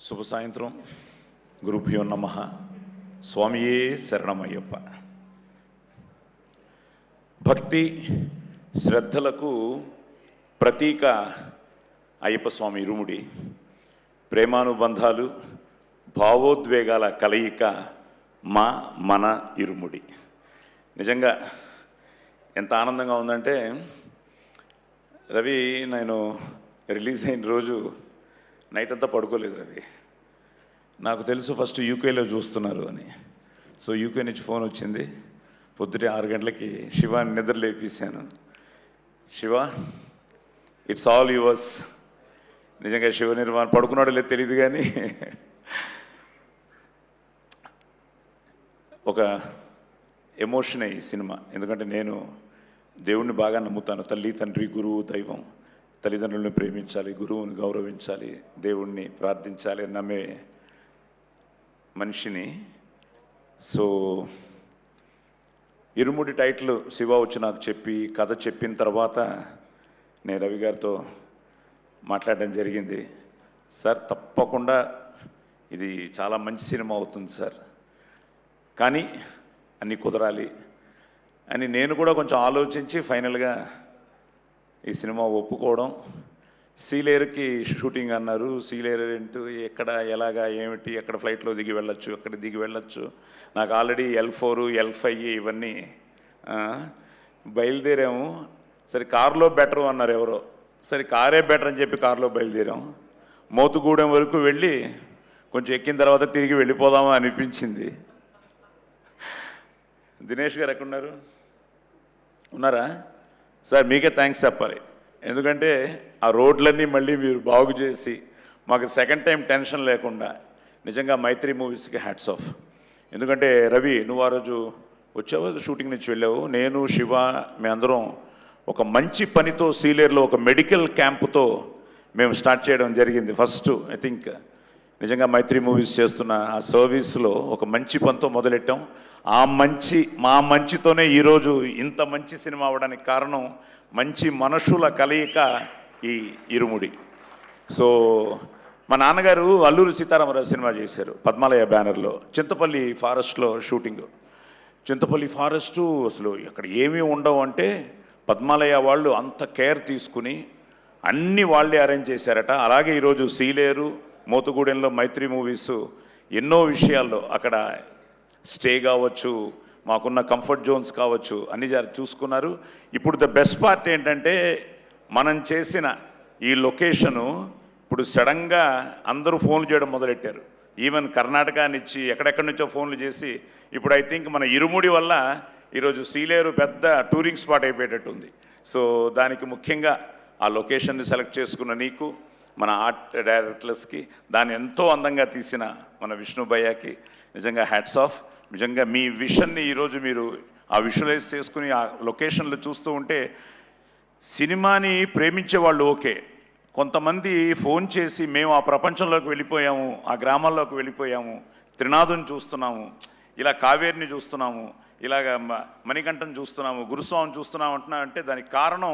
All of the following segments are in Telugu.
శుభ సాయంత్రం. గురుభ్యో నమః. స్వామియే శరణమయ్యప్ప. భక్తి శ్రద్ధలకు ప్రతీక అయ్యప్ప స్వామి ఇరుముడి. ప్రేమానుబంధాలు భావోద్వేగాల కలయిక మన ఇరుముడి. నిజంగా ఎంత ఆనందంగా ఉందంటే, రవి నేను రిలీజ్ అయిన రోజు నైట్ అంతా పడుకోలేదు రవి. నాకు తెలుసు ఫస్ట్ యూకేలో చూస్తున్నారు అని. సో యూకే నుంచి ఫోన్ వచ్చింది. పొద్దుటే 6 గంటలకి శివాని నిద్ర లేపేశాను. Shiva, it's all yours. నిజంగా శివ నిర్మాణం పడుకున్నాడో లేదు తెలియదు, కానీ ఒక ఎమోషన్ అయ్యి సినిమా. ఎందుకంటే నేను దేవుణ్ణి బాగా నమ్ముతాను. తల్లి, తండ్రి, గురువు, దైవం. తల్లిదండ్రులను ప్రేమించాలి, గురువుని గౌరవించాలి, దేవుణ్ణి ప్రార్థించాలి నమ్మే మనిషిని. సో ఇరుముడి టైటిల్ శివ వచ్చి నాకు చెప్పి కథ చెప్పిన తర్వాత నేను రవి గారితో మాట్లాడడం జరిగింది. సార్, తప్పకుండా ఇది చాలా మంచి సినిమా అవుతుంది సార్, కానీ అన్నీ కుదరాలి అని నేను కూడా కొంచెం ఆలోచించి ఫైనల్గా ఈ సినిమా ఒప్పుకోవడం. సీలేరుకి షూటింగ్ అన్నారు. సీలేరు ఏంటో, ఎక్కడ, ఎలాగా, ఏమిటి, ఎక్కడ ఫ్లైట్లో దిగి వెళ్ళొచ్చు, ఎక్కడ దిగి వెళ్ళొచ్చు. నాకు ఆల్రెడీ L4 L5 ఇవన్నీ బయలుదేరాము. సరే కారులో బెటరు అన్నారు ఎవరో. సరే కారే బెటర్ అని చెప్పి కారులో బయలుదేరాం. మోతుగూడెం వరకు వెళ్ళి కొంచెం ఎక్కిన తర్వాత తిరిగి వెళ్ళిపోదామా అనిపించింది. దినేష్ గారు ఎక్కడున్నారు? ఉన్నారా? సార్ మీకే థ్యాంక్స్ చెప్పాలి. ఎందుకంటే ఆ రోడ్లన్నీ మళ్ళీ మీరు బాగు చేసి మాకు సెకండ్ టైం టెన్షన్ లేకుండా నిజంగా మైత్రి మూవీస్కి హ్యాట్స్ ఆఫ్. ఎందుకంటే రవి, నువ్వు ఆ రోజు వచ్చావు, షూటింగ్ నుంచి వెళ్ళావు. నేను, శివ, మేమందరం ఒక మంచి పనితో సీలేరులో ఒక మెడికల్ క్యాంపుతో మేము స్టార్ట్ చేయడం జరిగింది. ఫస్ట్ ఐ థింక్ నిజంగా మైత్రి మూవీస్ చేస్తున్న ఆ సర్వీస్లో ఒక మంచి పనితో మొదలెట్టాం. మా మంచితోనే ఈరోజు ఇంత మంచి సినిమా అవ్వడానికి కారణం మంచి మనుషుల కలయిక ఈ ఇరుముడి. సో మా నాన్నగారు అల్లూరి సీతారామరాజు సినిమా చేశారు పద్మాలయ బ్యానర్లో. చింతపల్లి ఫారెస్ట్లో షూటింగ్. చింతపల్లి ఫారెస్టు అసలు అక్కడ ఏమీ ఉండవు అంటే పద్మాలయ వాళ్ళు అంత కేర్ తీసుకుని అన్నీ వాళ్ళే అరేంజ్ చేశారట. అలాగే ఈరోజు సీలేరు, మోతుగూడెంలో మైత్రి మూవీస్ ఎన్నో విషయాల్లో అక్కడ స్టే కావచ్చు, మాకున్న కంఫర్ట్ జోన్స్ కావచ్చు, అన్ని చూసుకున్నారు. ఇప్పుడు ద బెస్ట్ పార్ట్ ఏంటంటే, మనం చేసిన ఈ లొకేషను ఇప్పుడు సడన్గా అందరూ ఫోన్లు చేయడం మొదలెట్టారు. ఈవెన్ కర్ణాటక నుంచి ఎక్కడెక్కడి నుంచో ఫోన్లు చేసి ఇప్పుడు ఐ థింక్ మన ఇరుముడి వల్ల ఈరోజు సీలేరు పెద్ద టూరింగ్ స్పాట్ అయిపోయేటట్టుంది. సో దానికి ముఖ్యంగా ఆ లొకేషన్ని సెలెక్ట్ చేసుకున్న నీకు, మన ఆర్ట్ డైరెక్టర్స్కి, దాన్ని ఎంతో అందంగా తీసిన మన విష్ణు భయ్యాకి నిజంగా హ్యాట్స్ ఆఫ్. నిజంగా మీ విషన్ని ఈరోజు మీరు ఆ విజువలైజ్ చేసుకుని ఆ లొకేషన్లు చూస్తూ ఉంటే సినిమాని ప్రేమించే వాళ్ళు ఓకే, కొంతమంది ఫోన్ చేసి మేము ఆ ప్రపంచంలోకి వెళ్ళిపోయాము, ఆ గ్రామాల్లోకి వెళ్ళిపోయాము, త్రినాథుని చూస్తున్నాము, ఇలా కావేరిని చూస్తున్నాము, ఇలాగ మణికంఠను చూస్తున్నాము, గురుస్వామిని చూస్తున్నాము అంటున్నా అంటే దానికి కారణం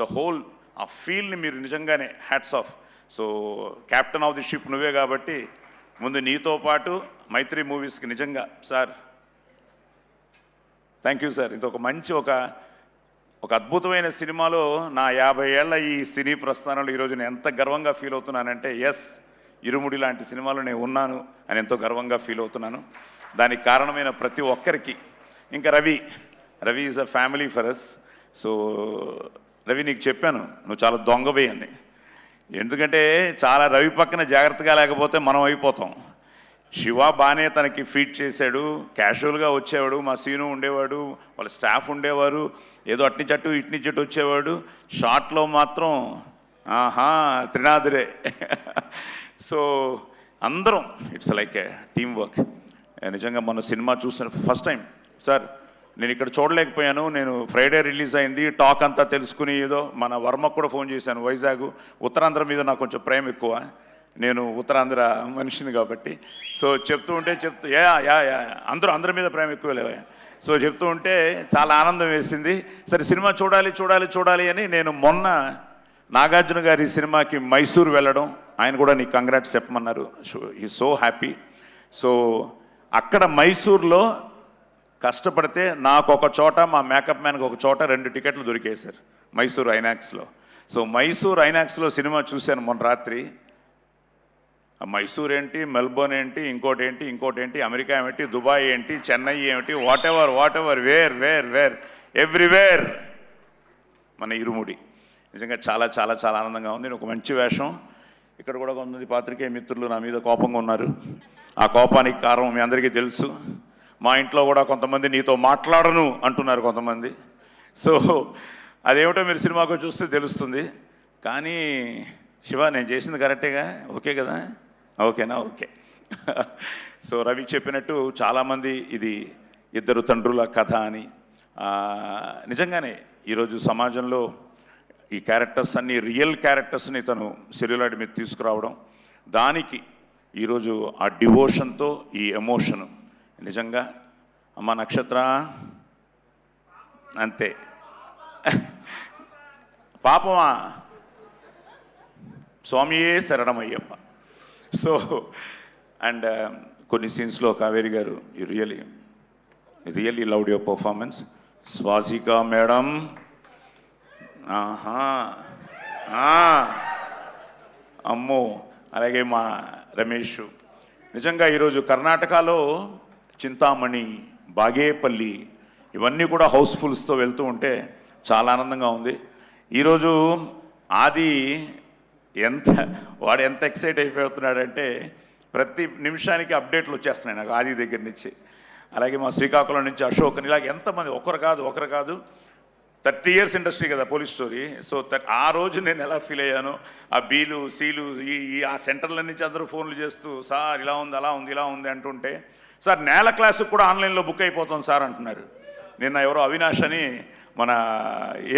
ద హోల్ ఆ ఫీల్ని మీరు నిజంగానే hats off. So captain of the ship నువ్వే కాబట్టి ముందు నీతో పాటు మైత్రి మూవీస్కి నిజంగా సార్ థ్యాంక్ యూ సార్. ఇది ఒక మంచి ఒక అద్భుతమైన సినిమాలో నా 50 ఏళ్ల ఈ సినీ ప్రస్థానంలో ఈరోజు నేను ఎంత గర్వంగా ఫీల్ అవుతున్నానంటే, ఎస్, ఇరుముడి లాంటి సినిమాలో నేను ఉన్నాను అని ఎంతో గర్వంగా ఫీల్ అవుతున్నాను. దానికి కారణమైన ప్రతి ఒక్కరికి. ఇంకా Ravi is a family for us. So Ravi, నీకు చెప్పాను నువ్వు చాలా దొంగవే అని. ఎందుకంటే చాలా రవి పక్కన జాగ్రత్తగా లేకపోతే మనం అయిపోతాం. శివ బాగానే తనకి ఫీట్ చేశాడు, క్యాజువల్గా వచ్చేవాడు, మా సీను ఉండేవాడు, వాళ్ళ స్టాఫ్ ఉండేవారు, ఏదో అట్నిచట్టు ఇట్నిచట్టు వచ్చేవాడు. షార్ట్లో మాత్రం త్రినాథుడే. సో అందరం it's like A team work. నిజంగా మన సినిమా చూసిన ఫస్ట్ టైం సార్ నేను ఇక్కడ చూడలేకపోయాను. నేను ఫ్రైడే రిలీజ్ అయింది, టాక్ అంతా తెలుసుకుని ఏదో మన వర్మకు కూడా ఫోన్ చేశాను. వైజాగ్, ఉత్తరాంధ్ర మీద నాకు కొంచెం ప్రేమ ఎక్కువ, నేను ఉత్తరాంధ్ర మనిషిని కాబట్టి. సో చెప్తూ అందరి మీద ప్రేమ ఎక్కువ లేవా. సో చెప్తూ ఉంటే చాలా ఆనందం వేసింది. సరే సినిమా చూడాలి అని నేను మొన్న నాగార్జున గారి సినిమాకి మైసూర్ వెళ్ళడం, ఆయన కూడా నీకు కంగ్రాట్స్ చెప్పమన్నారు. ఈ సో హ్యాపీ. సో అక్కడ మైసూర్లో కష్టపడితే నాకు ఒక చోట, మా మేకప్ మ్యాన్కి ఒక చోట 2 టికెట్లు దొరికేశారు మైసూర్ ఐనాక్స్లో. సో మైసూర్ ఐనాక్స్లో సినిమా చూశాను మొన్న రాత్రి. మైసూర్ ఏంటి, మెల్బోర్న్ ఏంటి, ఇంకోటి ఏంటి, అమెరికా ఏమిటి, దుబాయ్ ఏంటి, చెన్నై ఏమిటి, వాట్ ఎవర్ వేర్ ఎవ్రీవేర్ మన ఇరుముడి. నిజంగా చాలా చాలా చాలా ఆనందంగా ఉంది. ఒక మంచి వేషం. ఇక్కడ కూడా కొంతమంది పాత్రికేయ మిత్రులు నా మీద కోపంగా ఉన్నారు. ఆ కోపానికి కారణం మీ అందరికీ తెలుసు. మా ఇంట్లో కూడా కొంతమంది నీతో మాట్లాడను అంటున్నారు కొంతమంది. సో అదేమిటో మీరు సినిమాకు చూస్తే తెలుస్తుంది. కానీ శివ, నేను చేసింది కరెక్టేగా? ఓకే కదా? ఓకేనా? ఓకే. సో రవి చెప్పినట్టు చాలామంది ఇది ఇద్దరు తండ్రుల కథ అని. నిజంగానే ఈరోజు సమాజంలో ఈ క్యారెక్టర్స్ అన్నీ రియల్ క్యారెక్టర్స్ని తను సెల్యులాయిడ్ మీద తీసుకురావడం, దానికి ఈరోజు ఆ డివోషన్తో ఈ ఎమోషను నిజంగా అమ్మ నక్షత్ర అంతే. పాపమా స్వామియే శరణమయ్యప్ప. సో అండ్ కొన్ని సీన్స్లో కావేరి గారు you really loved your performance. Swasika madam, అమ్మో, అలాగే మా రమేష్. నిజంగా ఈరోజు కర్ణాటకలో చింతామణి, బాగేపల్లి ఇవన్నీ కూడా హౌస్ఫుల్స్తో వెళ్తూ ఉంటే చాలా ఆనందంగా ఉంది. ఈరోజు ఆది వాడు ఎంత ఎక్సైట్ అయిపోతున్నాడంటే ప్రతి నిమిషానికి అప్డేట్లు వచ్చేస్తున్నాయి నాకు ఆది దగ్గర నుంచి. అలాగే మా శ్రీకాకుళం నుంచి అశోక్ అని, ఇలాగ ఎంతమంది, ఒకరు కాదు 30 years ఇండస్ట్రీ కదా పోలీస్ స్టోరీ. సో ఆ రోజు నేను ఎలా ఫీల్ అయ్యానో, ఆ బీలు సీలు ఆ సెంటర్ల నుంచి అందరూ ఫోన్లు చేస్తూ సార్ ఇలా ఉంది, అలా ఉంది, ఇలా ఉంది అంటుంటే, సార్ నేల క్లాసుకు కూడా ఆన్లైన్లో బుక్ అయిపోతుంది సార్ అంటున్నారు. నిన్న ఎవరో అవినాష్ అని మన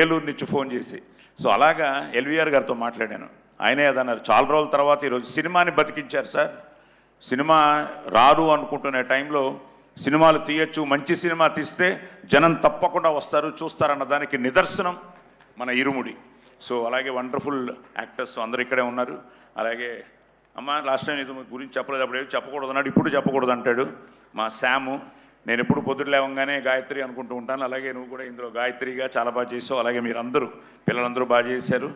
ఏలూరు నుంచి ఫోన్ చేసి. సో అలాగా ఎల్వీఆర్ గారితో మాట్లాడాను. ఆయనే అదన్నారు, చాలా రోజుల తర్వాత ఈరోజు సినిమాని బతికించారు సార్. సినిమా రారు అనుకుంటున్న టైంలో సినిమాలు తీయచ్చు, మంచి సినిమా తీస్తే జనం తప్పకుండా వస్తారు, చూస్తారన్న దానికి నిదర్శనం మన ఇరుముడి. సో అలాగే వండర్ఫుల్ యాక్టర్స్ అందరూ ఇక్కడే ఉన్నారు. అలాగే అమ్మ లాస్ట్ టైం ఇది గురించి చెప్పలేదు, అప్పుడు చెప్పకూడదు అన్నాడు, ఇప్పుడు చెప్పకూడదు అంటాడు మా శాము. నేను ఎప్పుడు పొద్దుట లేవంగానే గాయత్రి అనుకుంటూ ఉంటాను. అలాగే నువ్వు కూడా ఇందులో గాయత్రిగా చాలా బాగా చేసావు. అలాగే మీరందరూ పిల్లలందరూ బాగా చేశారు.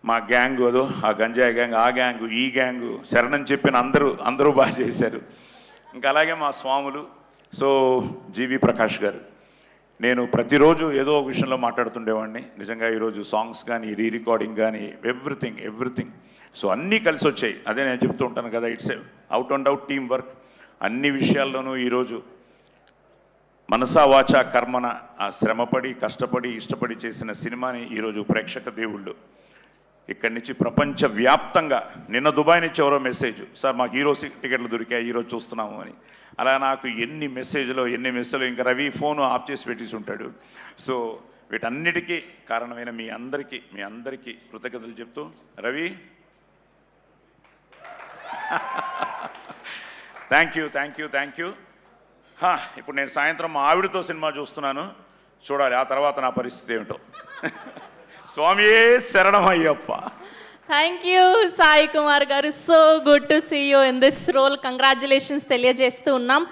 మా గ్యాంగు అదో, ఆ గంజాయి గ్యాంగ్, ఆ గ్యాంగు, ఈ గ్యాంగు, శరణని చెప్పిన అందరూ బాగా చేశారు. ఇంకా అలాగే మా స్వాములు. సో జీవి ప్రకాష్ గారు, నేను ప్రతిరోజు ఏదో ఒక విషయంలో మాట్లాడుతుండేవాడిని. నిజంగా ఈరోజు సాంగ్స్ కానీ, రికార్డింగ్ కానీ, ఎవ్రీథింగ్ సో అన్నీ కలిసి వచ్చాయి. అదే నేను చెప్తూ ఉంటాను కదా, it's out and out team work. అన్ని విషయాల్లోనూ ఈరోజు మనసా వాచా కర్మన ఆ శ్రమపడి, కష్టపడి, ఇష్టపడి చేసిన సినిమాని ఈరోజు ప్రేక్షక దేవుళ్ళు ఇక్కడి నుంచి ప్రపంచవ్యాప్తంగా, నిన్న దుబాయ్ నుంచి ఎవరో మెసేజ్, సార్ మాకు హీరో టికెట్లు దొరికాయి, ఈరోజు చూస్తున్నాము అని. అలా నాకు ఎన్ని మెసేజ్లో ఇంకా రవి ఫోను ఆఫ్ చేసి పెట్టేసి ఉంటాడు. సో వీటన్నిటికీ కారణమైన మీ అందరికీ కృతజ్ఞతలు చెప్తూ, రవి థ్యాంక్ యూ. ఇప్పుడు నేను సాయంత్రం మా ఆవిడతో సినిమా చూస్తున్నాను, చూడాలి ఆ తర్వాత నా పరిస్థితి ఏమిటో. స్వామియే శరణమయ్యప్ప. థ్యాంక్ యూ సాయి కుమార్ గారు. So good to see you in this role. Congratulations తెలియజేస్తూ ఉన్నాం.